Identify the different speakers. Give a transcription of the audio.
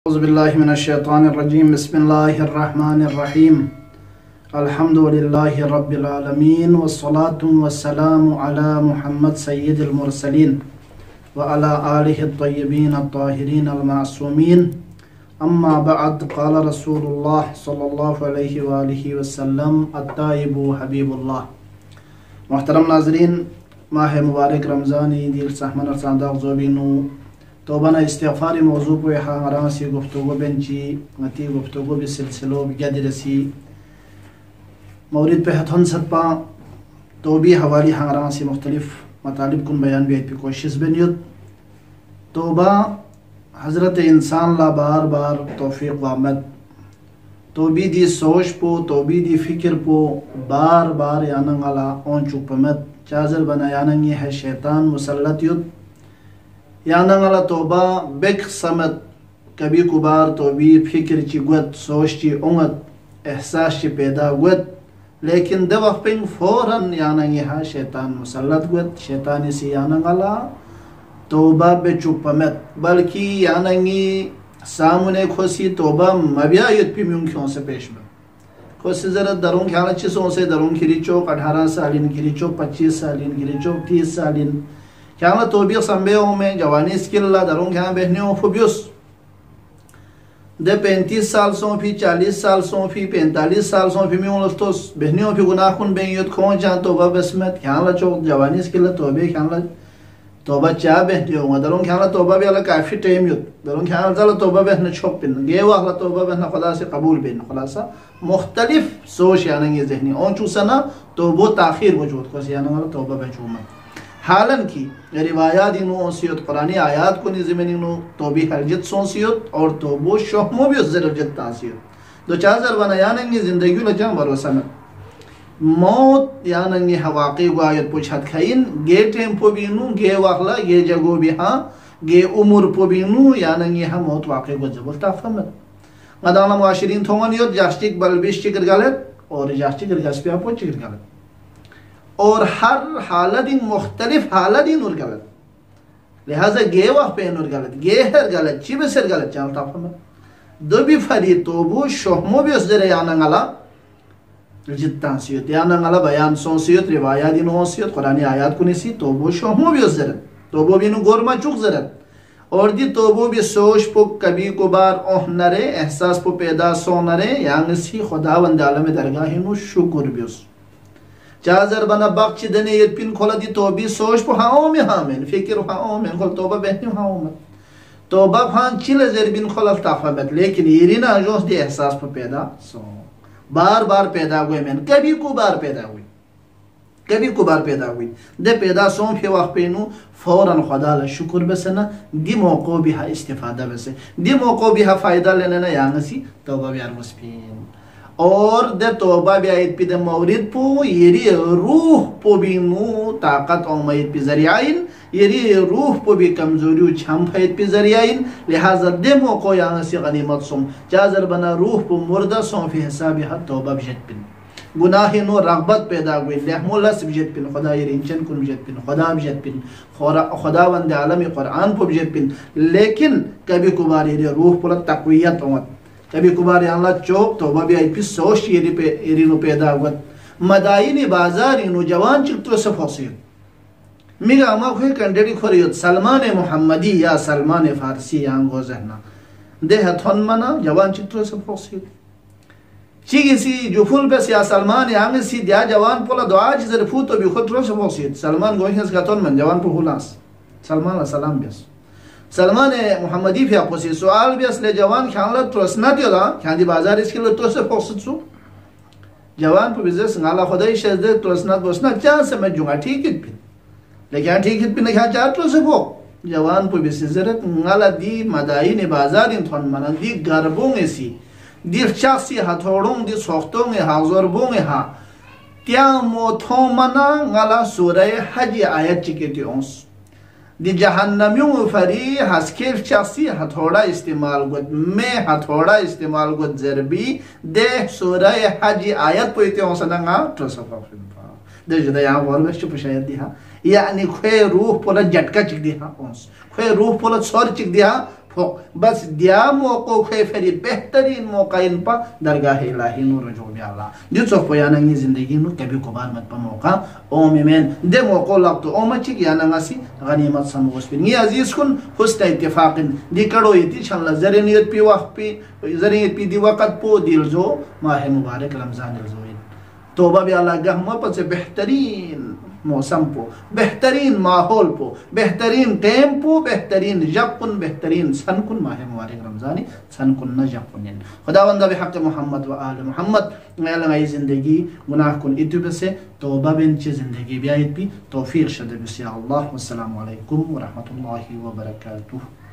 Speaker 1: औज़ुबिल्लाहि मिनश्शैतानिर्रजीम बिस्मिल्लाहिर्रहमानिर्रहीम अल्हम्दुलिल्लाहि रब्बिल आलमीन वस्सलातु वस्सलामु अला मुहम्मद सय्यिदिल मुरसलीन व अला आलिहि त्तय्यिबीन अत्ताहिरीन अल मासूमीन अम्मा बअद क़ाल रसूलुल्लाह सल्लल्लाहु अलैहि व आलिहि वसल्लम अत्ताइबु हबीबुल्लाह। मोहतरम नाज़रीन, माह मुबारक रमज़ान ईद सहमन सांदाग ज़ोबीनु तोबा इस्तिग़फ़ार मौजू पे हरासी गुफ्तगू बेंची गति गुफ्तगू भी सिलसिलो बिगदरसी मौरिद पे हथन सत्पा तो भी हवाली हरासी मुख्तलिफ मतालिब कुन बयान भी पे कोशिश बनियत तोबा हज़रत इंसान ला बार बार तौफीक वामद तो भी दी सोच पो तो भी दी फिक्र पो बार बार यानंगला ओन चुपमत चाजर बना यानंगी है शैतान मुसल्लत युद्ध यानंगला तोबा बेक समत कभी कुबार तो भी फिक्र ची गुत सोच ची उंगत एहसास ची पैदा गुत लेकिन दे वक्त पे फौरन यानंगी हा शैतान मुसल्लत गुत शैतानी सी यानंगला तोबा बे चुपमत बल्कि यानंगी सामने खोसी तोबा मबिया युद्ध भी मुमकिन से पेश में खोसी जरा दरों ख्याल चीज़ों से दरों खिरी चौक 18 सालिन खिरी चौक 25 सालिन खिरी चौक 30 सालिन क्या तो भी संबेओं में जवानी स्किल ला दरों क्या बहनियों फुबियस दे 35 साल सो भी 40 साल सो भी 45 साल सो भी में तो बहनियों भी गुनाहकुन बेंयुत खों जा तोबा बसमत क्या ला चौक जवानी स्किल तोबे क्या ला तोबा चा बहनियों दरों क्या ला तोबा भी अलग काफी टाइम युत दरों क्या ला तोबा बहन छोप पिन गे वाला तोबा बहन खुदा से कबूल बिन खुदा सा मुख्तलिफ सोच यानी ये ज़हनी और चूसना तो वो ताखिर वजूद को यानी वाला तोबा बेचूमत हालन की रिवायात इनो सियत कुरानी आयात को निज़मिन इनो तो भी हरजत सोसियत और तो वो शोहमो भी ज़रजत तासियत दो चार बना यानी ज़िंदगी लजा भरोसा में मौत यानी हवाक़ी गायत पुछत खैन गे टेम्पो बीनू गे वाखला गे जगो भी हाँ गे उम्र पो बीनू यानी हाँ मौत वाक़ई को जबल ताफमत मदाना मुआशिरीन थोंगन योत जास्टिक बलबिश चिकर गलत और जास्टिक गस्पिया पो चिकर गलत और हर हालत इन मुख्तलिफ हालत इन और गलत लिहाजा गे वाह पे और गलत गे हर गलत चिब सर गलत चलता फम दो भी फरी तो वो शोहमो भी उस जरे यानंगला जितना सियत यानंगला बयान सो सियत रिवायात इन हो सियत कुरानी आयात को निसी तो वो शोहमो भी उस जरे तो वो भी नु गोरमा चुक जरत और दी तो वो भी सोच पो कभी कुबार ओह नरे एहसास पो पैदा सो नरे यानी सी खुदावंद आलम दरगाह नु शुक्र भी उस चाजर बना बख्श दने ये पिन खोला दी तो भी सोच पो हाओ में हामेन फिक्र हाओ में खोल तोबा बहनी हाओ में तोबा फान चिले जर बिन खोला ताफमत लेकिन ये ना जो दे एहसास पो पैदा सो बार बार पैदा हुए में कभी कुबार पैदा हुई कभी कुबार पैदा हुई दे पैदा सो फिर वक्त पेनू फौरन खुदा ला शुक्र बसना दी मौको भी हा इस्तिफादा बसे दी मौको भी हा फायदा लेने ना यांगसी तोबा भी यार मुस्पिन और दे तोबा भी आयत पी दे मौरिद पो येरी रूह पो भी नू ताकत उम्मीद पे जरियाइन येरी रूह पो भी कमजोरी छम फैद पे जरियाइन लिहाजा दे मौको यांगसी गनीमत सुम चाजर बना रूह पो मुर्दा सो फी हिसाब हा तोबा भी जत पिन गुनाह नो रगबत पैदा हुई लहमुलस भी जत पिन खुदा ये इंचन कुन जत पिन खुदा भी जत पिन खुदा वंद आलम कुरान पो भी जत पिन लेकिन कभी कुबार ये रूह पुल तक़वियत उमत कभी कुबार यानला चौक तो बबी आई पिस सोच ये पे एरिनो पैदा हुआ मदाइनी बाजार इनो जवान चित्रों से फौसियत मिगा अमा कोई कंडेडी खोरियत सलमान मुहम्मदी या सलमान फारसी यांगो जहना दे हथन मना जवान चित्रों से फौसियत चीगी सी जुफुल पे या सलमान यांग सी दिया जवान पोला दुआ जिधर फूट तो भी खुद रोज फौसियत सलमान गोहिंस का तोन मन जवान पो हुलास सलमान ला सलाम बेस सलमान मुहम्मदी फिर आपको सी सवाल भी असले जवान ख्याल ट्रसना दियो ला ख्याली बाजार इसके लिए तो से फौसत सु जवान पे बिजनेस नाला खुदाई शेज़ ट्रसना बसना चार से मैं जुंगा ठीक इट पिन लेकिन ठीक इट पिन क्या चार तो से वो जवान पे बिजनेस नाला दी मदाई ने बाजार इन थोन मना दी गरबों में सी दी चासी हथौड़ों दी सोख्तों में हाज़रबों में हा क्या मोथों मना नाला सूरह हज आयत चिकेती ओंस दी जहन्नमियों फरी हस्केफ चासी हथौड़ा इस्तेमाल गुद में हथौड़ा इस्तेमाल गुद जरबी दे सूरह हज आयत पोइते हो सनंगा ट्रसफा दे जदा यहाँ वालवेश चुप शायद दिहा यानी खे रूह पोला झटका चिक दिहा ओंस खे रूह पोला छोर चिक दिहा बस दिया मौको फेरी बेहतरीन मौका इन पा दरगाह इलाही नो रजो भी आला दिसो पोयानंगी जिंदगी नो कभी कभार मत पा मौका ओ मेन दे मौको लगतो ओ मची यानंगासी गनीमत समोस भी नी अजीज कुन हुस्न इत्तेफाकिन दिकड़ो इति छला जरियत पी वक्त पी जरियत पी दी वक्त पो दिल जो माह मुबारक रमजान जो तोबा भी अल्लाह गहमा पर से बेहतरीन मौसम पो बेहतरीन माहौल पो बेहतरीन टाइम पो बेहतरीन जबकुन बेहतरीन सनकुन माह मुबारक रमजानी सनकुन न जबकुन खुदावंद बिहक मोहम्मद व आल मोहम्मद मेलंगाई जिंदगी गुनाह कुन इतुब से तौबा बेंच जिंदगी ब्यायत भी तौफीक शद बिस या अल्लाह वस्सलामु अलैकुम व रहमतुल्लाहि व बरकातुहू।